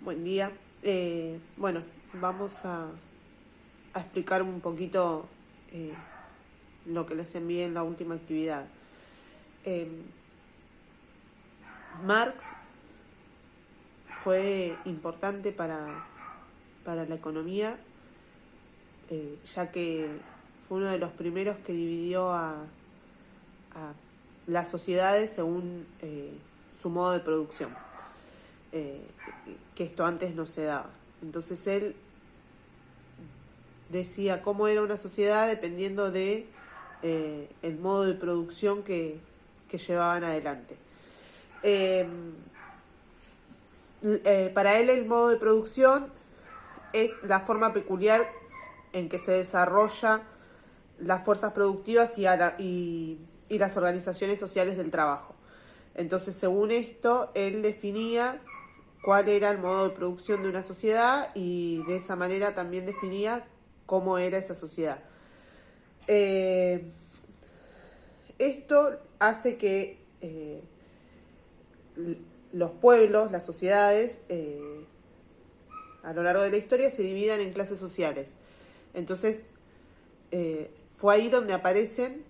Buen día. Bueno, vamos a explicar un poquito eh, lo que les envié en la última actividad. Eh, Marx fue importante para la economía, ya que fue uno de los primeros que dividió a las sociedades según su modo de producción, eh, que esto antes no se daba. Entonces él decía cómo era una sociedad dependiendo de el modo de producción que llevaban adelante. Eh, para él el modo de producción es la forma peculiar en que se desarrolla las fuerzas productivas y las organizaciones sociales del trabajo. Entonces, según esto, él definía cuál era el modo de producción de una sociedad y de esa manera también definía cómo era esa sociedad. Eh, Esto hace que los pueblos, las sociedades, a lo largo de la historia se dividan en clases sociales. Entonces, fue ahí donde aparecen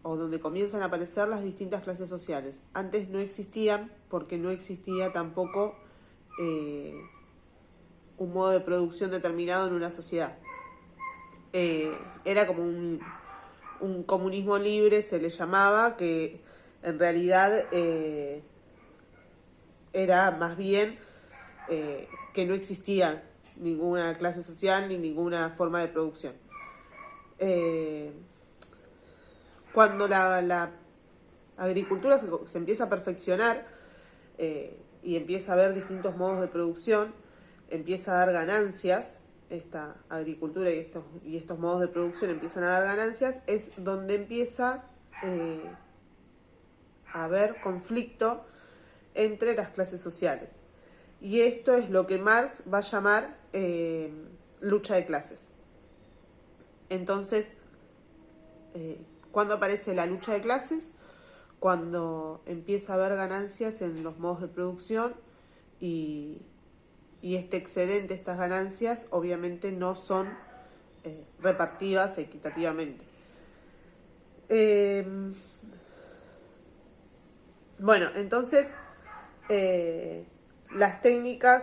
o donde comienzan a aparecer las distintas clases sociales. Antes no existían porque no existía tampoco un modo de producción determinado en una sociedad. Era como un comunismo libre, se le llamaba, que en realidad era más bien que no existía ninguna clase social ni ninguna forma de producción. Eh, Cuando la agricultura se empieza a perfeccionar y empieza a haber distintos modos de producción, empieza a dar ganancias, esta agricultura y estos modos de producción empiezan a dar ganancias, es donde empieza a haber conflicto entre las clases sociales. Y esto es lo que Marx va a llamar lucha de clases. Entonces, ¿cuándo aparece la lucha de clases? Cuando empieza a haber ganancias en los modos de producción y, y este excedente, estas ganancias, obviamente no son repartidas equitativamente. Bueno, entonces las técnicas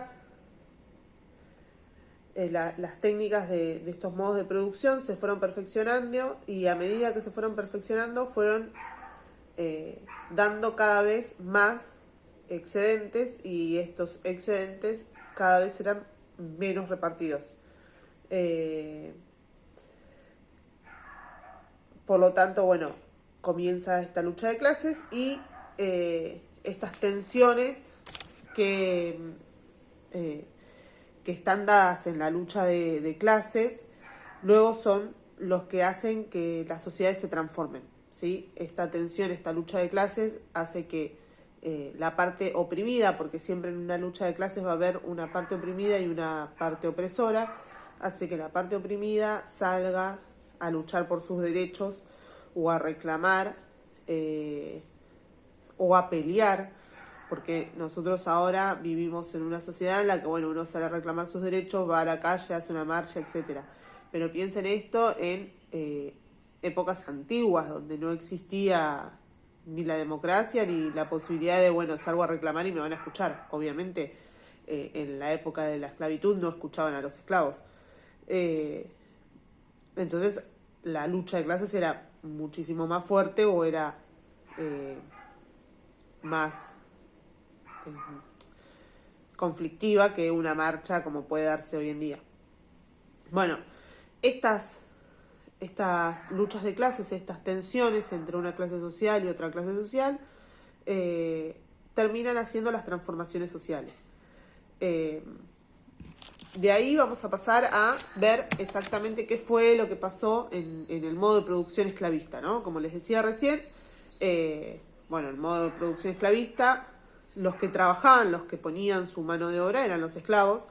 las técnicas de estos modos de producción se fueron perfeccionando y a medida que se fueron perfeccionando fueron dando cada vez más excedentes y estos excedentes cada vez eran menos repartidos. Eh, por lo tanto, bueno, comienza esta lucha de clases y estas tensiones que eh, que están dadas en la lucha de clases, luego son los que hacen que las sociedades se transformen. ¿Sí? Esta tensión, esta lucha de clases hace que la parte oprimida, porque siempre en una lucha de clases va a haber una parte oprimida y una parte opresora, hace que la parte oprimida salga a luchar por sus derechos o a reclamar o a pelear, porque nosotros ahora vivimos en una sociedad en la que, bueno, uno sale a reclamar sus derechos, va a la calle, hace una marcha, etcétera. Pero piensen esto en épocas antiguas, donde no existía ni la democracia ni la posibilidad de, bueno, salgo a reclamar y me van a escuchar. Obviamente, en la época de la esclavitud no escuchaban a los esclavos. Entonces, la lucha de clases era muchísimo más fuerte o era más conflictiva que una marcha como puede darse hoy en día. Bueno, estas luchas de clases, estas tensiones entre una clase social y otra clase social, terminan haciendo las transformaciones sociales. De ahí vamos a pasar a ver exactamente qué fue lo que pasó en el modo de producción esclavista, ¿no? Como les decía recién, bueno, el modo de producción esclavista, los que trabajaban, los que ponían su mano de obra eran los esclavos,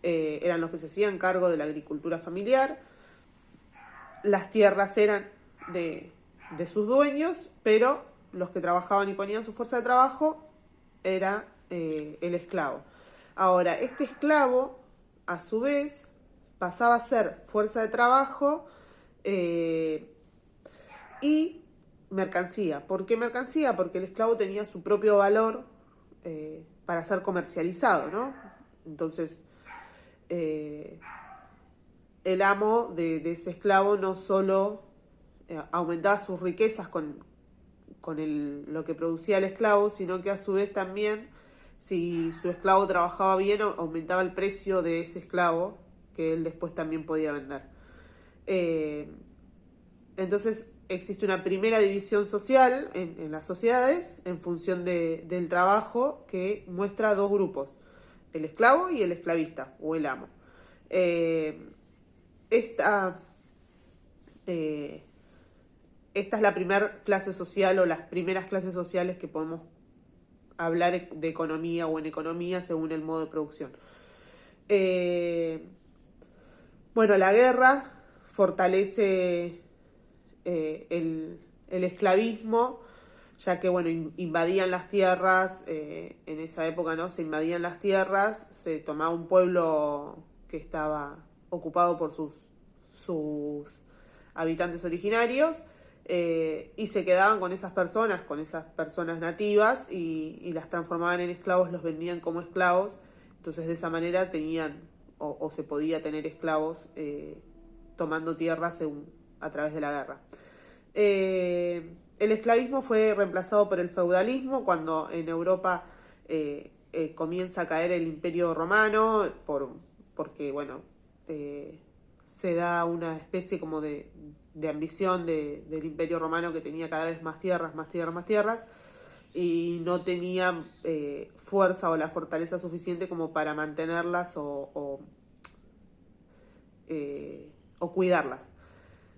eran los que se hacían cargo de la agricultura familiar, las tierras eran de sus dueños, pero los que trabajaban y ponían su fuerza de trabajo era el esclavo. Ahora, este esclavo, a su vez, pasaba a ser fuerza de trabajo y mercancía. ¿Por qué mercancía? Porque el esclavo tenía su propio valor para ser comercializado, ¿no? Entonces, el amo de ese esclavo no solo aumentaba sus riquezas con lo que producía el esclavo, sino que a su vez también, si su esclavo trabajaba bien, aumentaba el precio de ese esclavo, que él después también podía vender. Eh, entonces existe una primera división social en las sociedades en función del trabajo que muestra dos grupos, el esclavo y el esclavista o el amo. Esta, eh, esta es la primera clase social o las primeras clases sociales que podemos hablar de economía o en economía según el modo de producción. Bueno, la guerra fortalece el esclavismo, ya que, bueno, invadían las tierras, en esa época, ¿no? Se invadían las tierras, se tomaba un pueblo que estaba ocupado por sus habitantes originarios, y se quedaban con esas personas nativas, y las transformaban en esclavos, los vendían como esclavos, entonces de esa manera tenían, o se podía tener esclavos tomando tierras a través de la guerra. El esclavismo fue reemplazado por el feudalismo cuando en Europa comienza a caer el Imperio Romano, porque, bueno, se da una especie como de ambición del Imperio Romano, que tenía cada vez más tierras, más tierras, más tierras, y no tenía fuerza o la fortaleza suficiente como para mantenerlas o cuidarlas.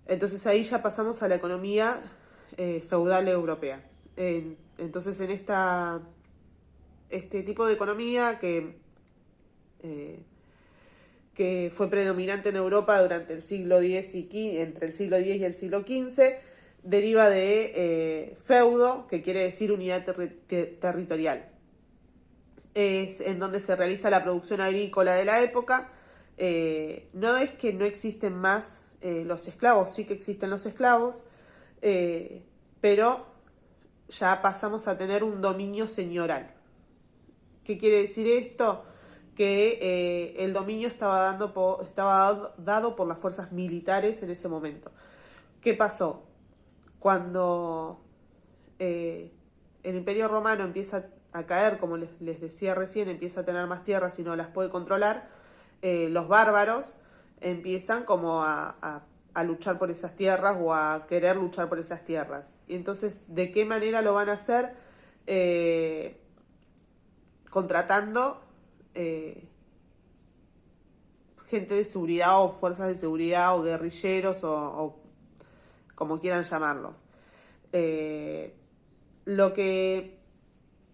Entonces ahí ya pasamos a la economía feudal europea. Entonces en este tipo de economía que fue predominante en Europa durante el siglo X entre el siglo X y el siglo XV, deriva de feudo, que quiere decir unidad territorial. Es en donde se realiza la producción agrícola de la época. No es que no existen más los esclavos, sí que existen los esclavos, pero ya pasamos a tener un dominio señoral. ¿Qué quiere decir esto? Que el dominio estaba dado por las fuerzas militares en ese momento. ¿Qué pasó? Cuando el Imperio Romano empieza a caer, como les decía recién, empieza a tener más tierras y no las puede controlar, los bárbaros empiezan como a luchar por esas tierras o a querer luchar por esas tierras. Y entonces, ¿de qué manera lo van a hacer? Contratando gente de seguridad o fuerzas de seguridad o guerrilleros o como quieran llamarlos. Lo que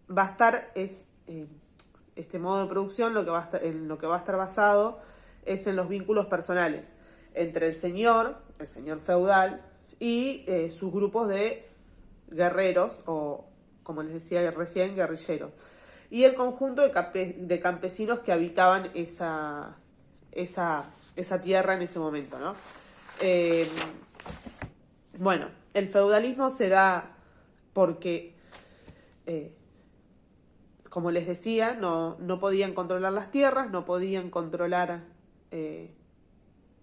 va a estar es este modo de producción, en lo que va a estar basado es en los vínculos personales entre el señor feudal, y sus grupos de guerreros o, como les decía recién, guerrilleros, y el conjunto de campesinos que habitaban esa tierra en ese momento, ¿no? Bueno, el feudalismo se da porque, como les decía, no podían controlar las tierras, no podían controlar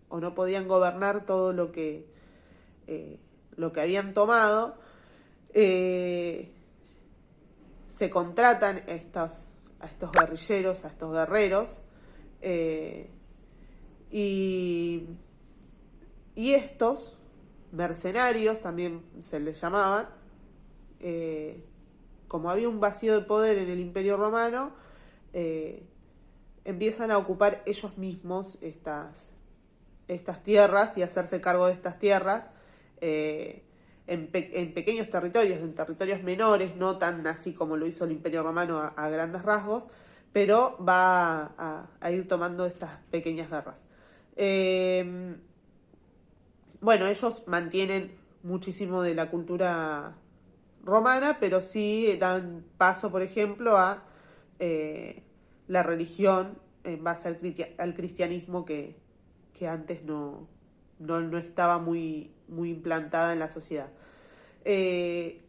o no podían gobernar todo lo que habían tomado. Se contratan a estos guerrilleros, a estos guerreros, y estos mercenarios también se les llamaban, como había un vacío de poder en el Imperio Romano, empiezan a ocupar ellos mismos estas tierras y hacerse cargo de estas tierras en pequeños territorios, en territorios menores, no tan así como lo hizo el Imperio Romano a grandes rasgos, pero va a ir tomando estas pequeñas guerras. Bueno, ellos mantienen muchísimo de la cultura romana, pero sí dan paso, por ejemplo, a la religión en base al cristianismo que antes no estaba muy implantada en la sociedad.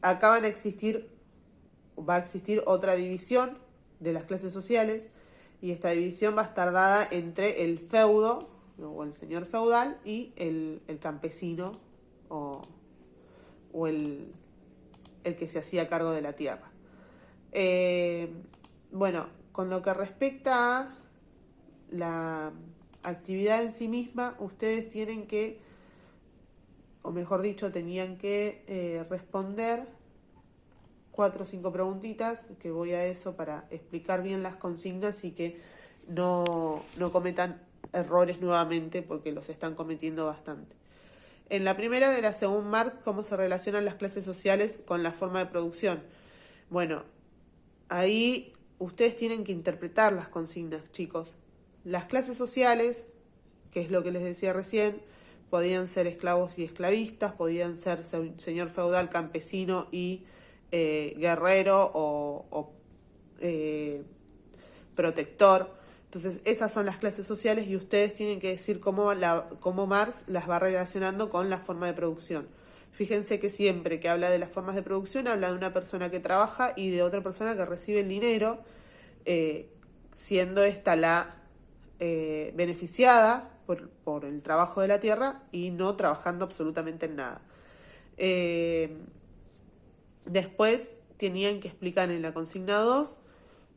Acá va a existir otra división de las clases sociales, y esta división va a estar dada entre el feudo o el señor feudal y el campesino o el que se hacía cargo de la tierra. Bueno, con lo que respecta a la actividad en sí misma, ustedes tienen que, o mejor dicho, tenían que responder 4 o 5 preguntitas, que voy a eso para explicar bien las consignas y que no cometan errores nuevamente, porque los están cometiendo bastante. En la primera era, según Marx, cómo se relacionan las clases sociales con la forma de producción. Bueno, ahí ustedes tienen que interpretar las consignas, chicos. Las clases sociales, que es lo que les decía recién, podían ser esclavos y esclavistas, podían ser señor feudal, campesino y guerrero o protector. Entonces, esas son las clases sociales y ustedes tienen que decir cómo Marx las va relacionando con la forma de producción. Fíjense que siempre que habla de las formas de producción, habla de una persona que trabaja y de otra persona que recibe el dinero, siendo esta la beneficiada por el trabajo de la tierra y no trabajando absolutamente en nada. Después tenían que explicar en la consigna 2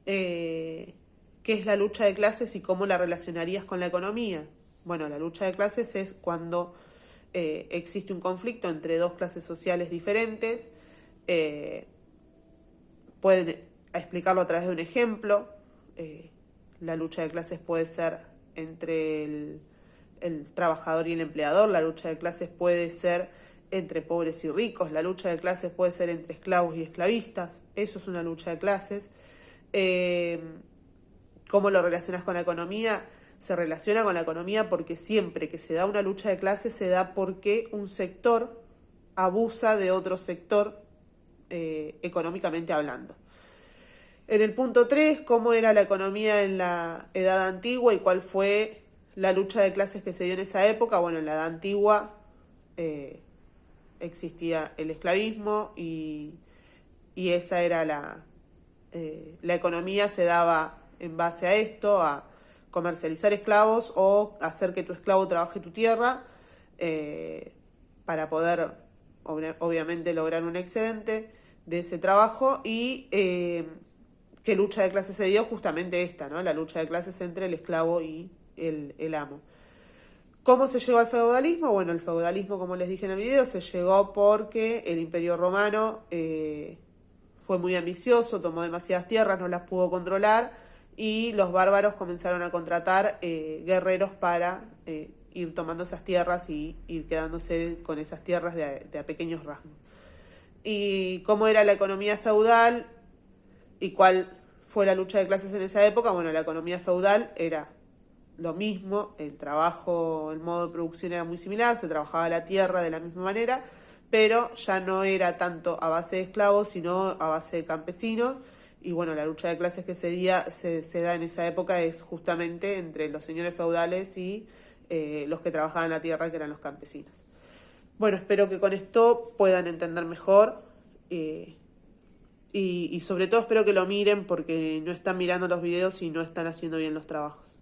qué es la lucha de clases y cómo la relacionarías con la economía. Bueno, la lucha de clases es cuando existe un conflicto entre dos clases sociales diferentes. Pueden explicarlo a través de un ejemplo. La lucha de clases puede ser entre el trabajador y el empleador. La lucha de clases puede ser entre pobres y ricos. La lucha de clases puede ser entre esclavos y esclavistas. Eso es una lucha de clases. ¿Cómo lo relacionas con la economía? Se relaciona con la economía porque siempre que se da una lucha de clases se da porque un sector abusa de otro sector económicamente hablando. En el punto 3, ¿cómo era la economía en la Edad Antigua y cuál fue la lucha de clases que se dio en esa época? Bueno, en la Edad Antigua existía el esclavismo y esa era la economía se daba en base a esto, a comercializar esclavos o hacer que tu esclavo trabaje tu tierra para poder obviamente lograr un excedente de ese trabajo. Y qué lucha de clases se dio, justamente esta, ¿no? La lucha de clases entre el esclavo y el amo. ¿Cómo se llegó al feudalismo? Bueno, el feudalismo, como les dije en el video, se llegó porque el Imperio Romano fue muy ambicioso, tomó demasiadas tierras, no las pudo controlar y los bárbaros comenzaron a contratar guerreros para ir tomando esas tierras y ir quedándose con esas tierras de a pequeños rasgos. ¿Y cómo era la economía feudal y cuál fue la lucha de clases en esa época? Bueno, la economía feudal era lo mismo, el trabajo, el modo de producción era muy similar, se trabajaba la tierra de la misma manera, pero ya no era tanto a base de esclavos, sino a base de campesinos. Y bueno, la lucha de clases que se da en esa época es justamente entre los señores feudales y los que trabajaban la tierra, que eran los campesinos. Bueno, espero que con esto puedan entender mejor y sobre todo espero que lo miren porque no están mirando los videos y no están haciendo bien los trabajos.